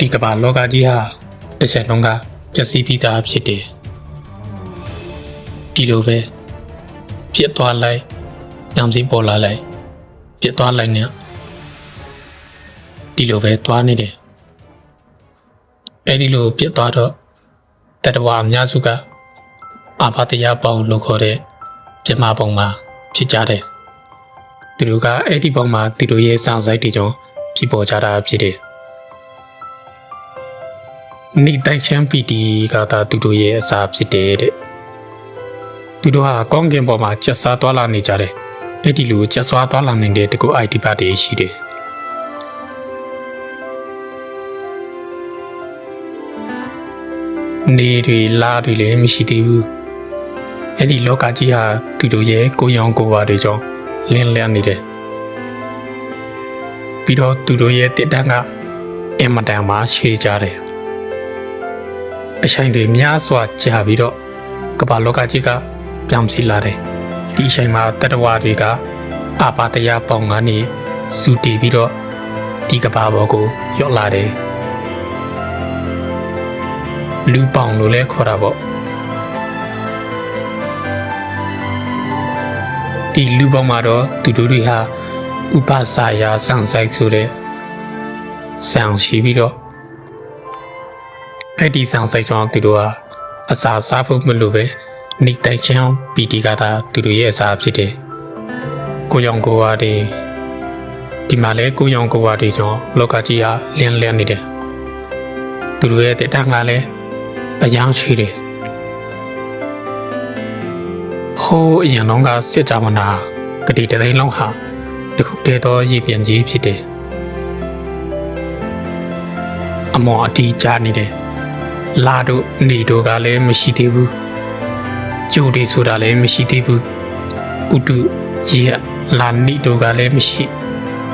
ဒီကမ္ဘာလောကကြီးဟာတစ်ချက်လုံးကပျက်စီးပြီးသားဖြစ်တယ်ဒီလိုပဲပြစ်သွားလိုက်ညောင်စီပေါ်လာလိုက်ပြစ်သွားလိုက်နဲ့ဒီလိုပဲသွားနေတယ်အဲ့ဒီလိုပြစ်သွားတော့တတဝါအများစုကအာဘတရားပေါင်းလို့ခေါ်တဲ့ပြမပုံမှာဖြစ်ကြတယ်သူတို့ကအဲ့ဒီပုံမှာသူတို့ရဲ့စောင့်စိုက်တွေကြောင့်ဖြစ်ပေါ်ကြတာဖြစ်တယ်နိတိုက်ချမ်းပီတီကသာသူတို့ရဲ့အစာဖြစ်တယ်တဲ့သူတို့ဟာကောင်းကင်ပေါ်မှာကျက်စားသွားလာနေကြတယ်အဲ့ဒီလိုကျက်စားသွားလာနေတဲ့တကူ IT ပါတီရှိတယ်နေတွေလာတွေလည်းမရှိသေးဘူးအဲ့ဒီလောကကြီးဟာသူတို့ရဲ့ကိုရောင်ကိုဝါတွေကြောင့်လင်းလျနေတယ်ပြီးတော့သူတို့ရဲ့တစ်တန်းကအင်မတန်မှရှည်ကြတယ်အဆိုင်တွေများစွာကြာပြီးတော့ကမ္ဘာလောကကြီးကပြောင်းစီလာတယ်ဒီအချိန်မှာတတဝါတွေကအာဘတရားပေါင်းကနေစူတည်ပြီးတော့ဒီကမ္ဘာပေါ်ကိုရောက်လာတယ်လူပေါင်းလို့လည်းခေါ်တာပေါ့ဒီလူပေါင်းမှာတော့သူတို့တွေဟာဥပစာယာစံဆိုင်ဆိုတဲ့စံရှိပြီးတော့အဲ့ဒီစံဆိုင်ဆောင်သူတို့ဟာအစာစားဖို့မလိုပဲနေတိုက်ချမ်းပီတီကသာသူတို့ရဲ့အစာဖြစ်တယ်ကိုရောင်ကိုဝါတွေဒီမှာလဲကိုရောင်ကိုဝါတွေကြောင့်လောကကြီးဟာလင်းလင်းနေတယ်သူတို့ရဲ့တက်တန်းကလည်းအယောင်ရှိတယ်ဟိုးအရင်လုံးကစစ်ကြမနာကတိတသိန်းလုံးဟာတခုတည်းသောရည်ပြန်ကြီးဖြစ်တယ်အမော်အတီးကြားနေတယ်လာတို့နေတို့ကလည်းမရှိသေးဘူးကျိုးတွေဆိုတာလည်းမရှိသေးဘူးဥတုရလာနိတို့ကလည်းမရှိ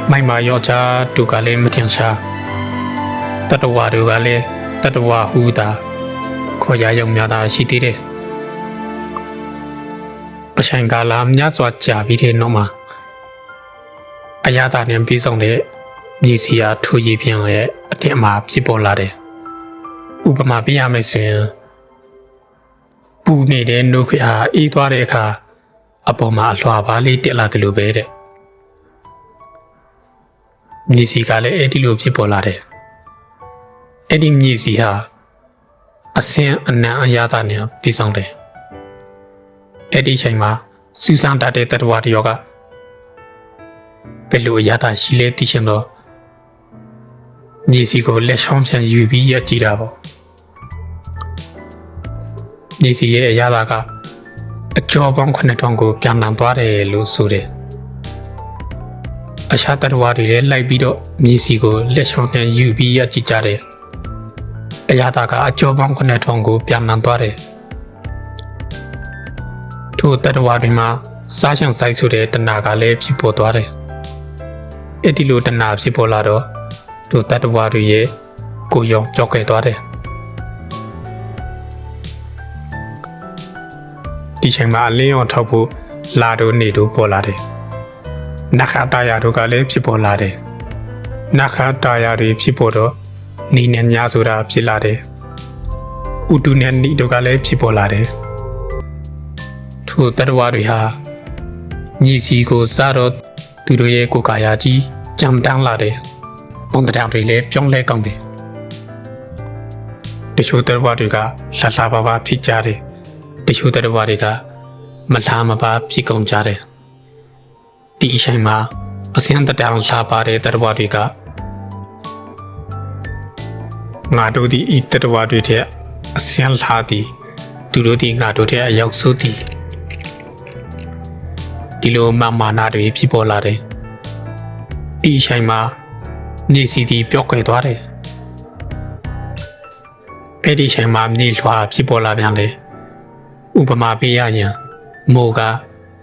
မိုက်မာယောက်ျားတို့ကလည်းမထင်ရှားတတဝါတို့ကလည်းတတဝါဟူတာခေါ်ရရုံများတာရှိသေးတယ်အချိန်ကာလများစွာကြာပြီးတဲ့နောက်မှာအရာသာနဲ့ပြီးဆုံးတဲ့မြေစီယာထိုးရည်ပြန်ရဲ့အထက်မှာဖြစ်ပေါ်လာတယ်ဥပမာပြရမယ်ဆိုရင်ပူနေတဲ့နှုတ်ခါအေးသွားတဲ့အခါအပေါ်မှာအလွှာပါလေးတက်လာတယ်လို့ပဲတဲ့မြေစီကလည်းအဲ့ဒီလိုဖြစ်ပေါ်လာတယ်အဲ့ဒီမြေစီဟာအစင်းအနံအရာသာနဲ့ပြီးဆုံးတယ်အဲ့ဒီချိန်မှာစူးစမ်းတတ်တဲ့တတဝါတယောက်ကဘယ်လိုအရာသာရှိလဲသိချင်တော့မြေစီကိုလက်ချောင်းပြန်ယူပြီးရကြည့်တာပေါ့မြေစီရဲ့အရာသာကအကျော်ပေါင်း9000ကိုပြန်လည်သွားတယ်လို့ဆိုတယ်အခြားတတဝါတွေလည်းလိုက်ပြီးတော့မြေစီကိုလက်ချောင်းပြန်ယူပြီးရကြည့်ကြတယ်အရာသာကအကျော်ပေါင်း9000ကိုပြန်လည်သွားတယ်ထိုတတဝါတွေမှာစားချင်ဆိုင်ဆိုတဲ့တဏှာကလည်းဖြစ်ပေါ်သွားတယ်အဲ့ဒီလိုတဏှာဖြစ်ပေါ်လာတော့ထိုတတဝါတွေရဲ့ကိုရောင်ကြောက်ခဲ့သွားတယ်ဒီချိန်မှာအလင်းရောင်ထောက်ဖို့လာတို့နေတို့ပေါ်လာတယ်နခတာယာတို့ကလည်းဖြစ်ပေါ်လာတယ်နခတာယာတွေဖြစ်ပေါ်တော့နေနဲ့ညာဆိုတာဖြစ်လာတယ်ဥတုနဲ့နိတို့ကလည်းဖြစ်ပေါ်လာတယ်ထိုတတဝါတွေဟာညီစီကိုစားတော့သူတို့ရဲ့ကိုယ်ကာယကြီးကြမ်းတမ်းလာတယ်ပုံတရားတွေလည်းပြောင်းလဲကောင်းတယ်တချို့တတဝါတွေကလှလှပါပါဖြစ်ကြတယ်တချို့တတဝါတွေကမလှမပါဖြစ်ကုန်ကြတယ်ဒီအချိန်မှာအစင်းတတောင်လှပါတဲ့တတဝါတွေကငါတို့ဒီဤတတဝါတွေတဲ့အစင်းလှသည်သူတို့ဒီငါတို့တဲ့အရောက်ဆိုးသည်ဒီလိုမာနာတွေဖြစ်ပေါ်လာတယ်ဒီအချိန်မှာမြေစီတီပြော့ကွယ်သွားတယ်အဲ့ဒီအချိန်မှာမြေလွှာဖြစ်ပေါ်လာပြန်တယ်ဥပမာပေးရရင်မိုးက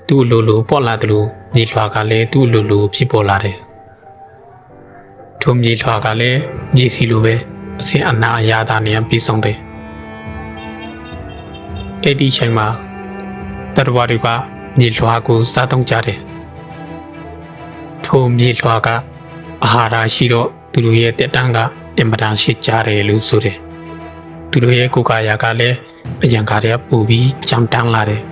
သူ့လိုလိုပေါ်လာတယ်လို့မြေလွှာကလည်းသူ့လိုလိုဖြစ်ပေါ်လာတယ်ထိုမြေလွှာကလည်းမြေစီလိုပဲအစင်းအနာအရာသာနဲ့ပြီးဆုံးတယ်အဲ့ဒီအချိန်မှာတတဝါတွေကမြေလွှာကိုစားသုံးကြတယ်ထိုမြေလွှာကအာဟာရရှိတော့ သူတို့ရဲ့တက်တန်းကအင်မတန်ရှိကြတယ်လို့ဆိုတယ်သူတို့ရဲ့ကိုယ်ကာယကလည်းအရင်ကတည်းကပူပြီးကြောင်တန်းလာတယ်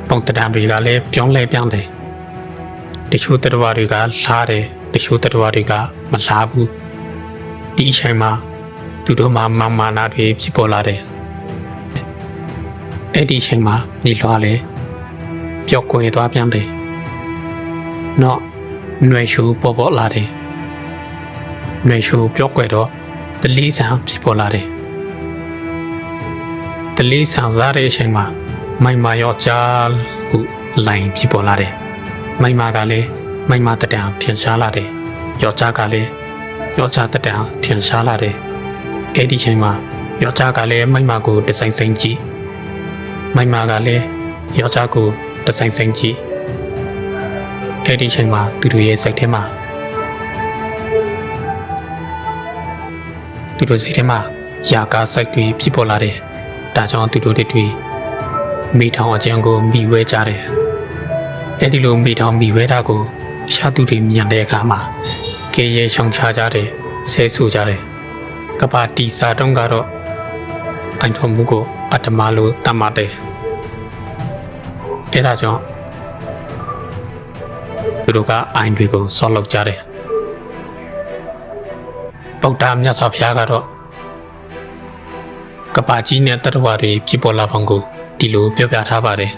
ပုံတံတွေကလည်းပြောင်းလဲပြောင်းတယ်တချို့တတော်တွေကလားတယ်တချို့တတော်တွေကမလားဘူးဒီအချိန်မှာသူတို့မှာမာနာတွေဖြစ်ပေါ်လာတယ်အဲ့ဒီအချိန်မှာနေလွားလေပျောက်ကွယ်သွားပြန်တယ်နော်ຫນွေရှူပေါ်လာတယ်ຫນွေရှူပျောက်ကွယ်တော့တလေးဆန်ဖြစ်ပေါ်လာတယ်တလေးဆန်စားတဲ့အချိန်မှာမိုင်မာယောက်ျားဟုလိုင်းဖြစ်ပေါ်လာတယ်မိုင်မာကလည်းမိုင်မာတတံထင်ရှားလာတယ်ယောက်ျားကလည်းယောက်ျားတတံထင်ရှားလာတယ်အဲ့ဒီချိန်မှာယောက်ျားကလည်းမိုင်မာကိုတဆိုင်ဆိုင်ကြည့်မိုင်မာကလည်းယောက်ျားကိုတဆိုင်ဆိုင်ကြည့်အဲ့ဒီချိန်မှာသူတို့ရဲ့စိတ်ထဲမှာသူတို့စိတ်ထဲမှာယာကားစိတ်တွေဖြစ်ပေါ်လာတယ်ဒါကြောင့်သူတို့တွေမိထောင်အကျဉ်းကိုမိဝဲကြတယ်အဲ့ဒီလိုမိထောင်မိဝဲတာကိုရှာသူတွေမြင်တဲ့အခါမှာကေရဲရှောင်ချကြတယ်ဆဲဆူကြတယ်ကပ္ပတီစာတုံးကတော့အန်ထုံမှုကိုအတ္တမလို့တတ်မှတ်တယ်အဲ့ဒါကြောင့်သူတို့ကအိုင်တွေကိုဆော့လုပ်ကြတယ်ဗုဒ္ဓမြတ်စွာဘုရားကတော့ကပ္ပကြီးနဲ့တတ္တဝါတွေဖြစ်ပေါ်လာပုံကိုဒီလိုပြောပြထားပါတယ်